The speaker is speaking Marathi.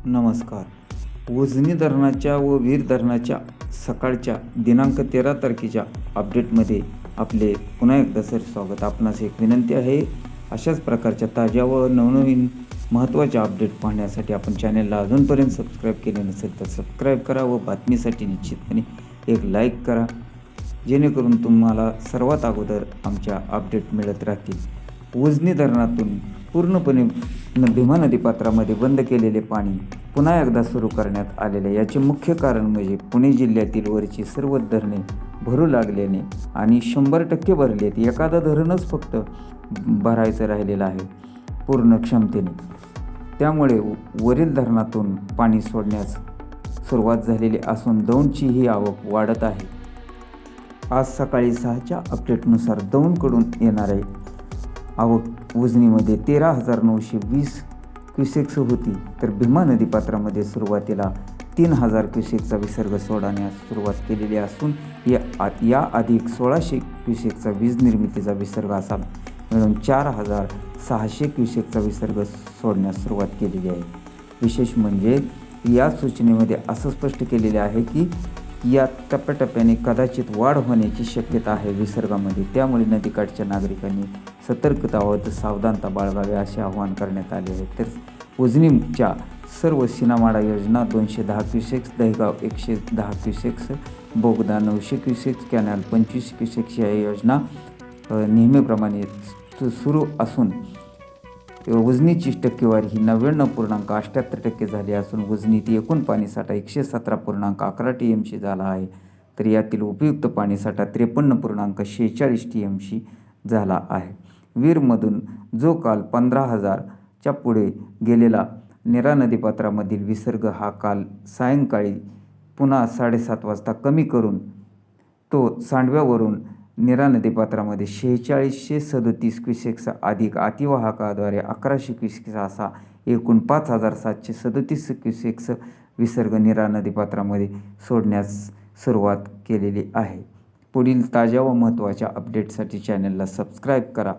नमस्कार. उजनी धरणाच्या व वीर धरणाच्या सकाळच्या दिनांक 13 तारखेच्या अपडेटमध्ये आपले पुन्हा एकदा स्वागत. आपणास एक विनंती आहे, अशाच प्रकारच्या ताज्या व नवनवीन महत्त्वाच्या अपडेट पाहण्यासाठी आपण चॅनलला अजूनपर्यंत सबस्क्राईब केले नसेल तर सबस्क्राईब करा व बातमीसाठी निश्चितपणे एक लाईक करा, जेणेकरून तुम्हाला सर्वात अगोदर आमच्या अपडेट मिळत राहतील. उजनी धरणातून पूर्णपणे भीमा नदीपात्रामध्ये बंद केलेले पाणी पुन्हा एकदा सुरू करण्यात आलेले. याचे मुख्य कारण म्हणजे पुणे जिल्ह्यातील वरची सर्व धरणे भरू लागल्याने आणि 100% भरलेत. एखादं धरणच फक्त भरायचं राहिलेलं आहे पूर्ण क्षमतेने. त्यामुळे वरील धरणातून पाणी सोडण्यास सुरुवात झालेली असून दौंडचीही आवक वाढत आहे. आज सकाळी 6च्या अपडेटनुसार दौंडकडून येणारे आवक उजनीमध्ये 13,920 क्युसेक्स होती, तर भीमा नदीपात्रामध्ये सुरुवातीला 3,000 क्युसेकचा विसर्ग सोडण्यास सुरुवात केलेली असून या अधिक 1,600 क्युसेकचा वीज निर्मितीचा विसर्ग असा मिळून 4,600 क्युसेकचा विसर्ग सोडण्यास सुरुवात केलेली आहे. विशेष म्हणजे या सूचनेमध्ये असं स्पष्ट केलेले आहे की या टप्प्याटप्प्याने कदाचित वाढ होण्याची शक्यता आहे विसर्गामध्ये. त्यामुळे नदीकाठच्या नागरिकांनी सतर्कता व सावधानता बाळगावी असे आवाहन करण्यात आले आहे. तर उजनीच्या सर्व सीनामाडा योजना 210 क्युसेक्स, दहेगाव 110 क्युसेक्स, बोगदा 900 क्युसेक्स, कॅनल 25 क्युसेक्स या योजना नेहमीप्रमाणे सुरू असून उजनीची टक्केवारी ही 99.78% झाली असून उजनीत एकूण पाणीसाठा 117.11 TMC झाला आहे. तर यातील उपयुक्त पाणीसाठा 53.46 TMC झाला आहे. वीरमधून जो काल 15,000च्या पुढे गेलेला नीरा नदीपात्रामधील विसर्ग हा काल सायंकाळी पुन्हा 7:30 वाजता कमी करून तो सांडव्यावरून नीरा नदीपात्रामध्ये 4637 क्युसेक्स अधिक अतिवाहकाद्वारे 1100 क्युसेक्स असा एकूण 5,737 क्युसेक्स विसर्ग नीरा नदीपात्रामध्ये सोडण्यास सुरुवात केलेली आहे. पुढील ताज्या व महत्त्वाच्या अपडेटसाठी चॅनलला सबस्क्राईब करा.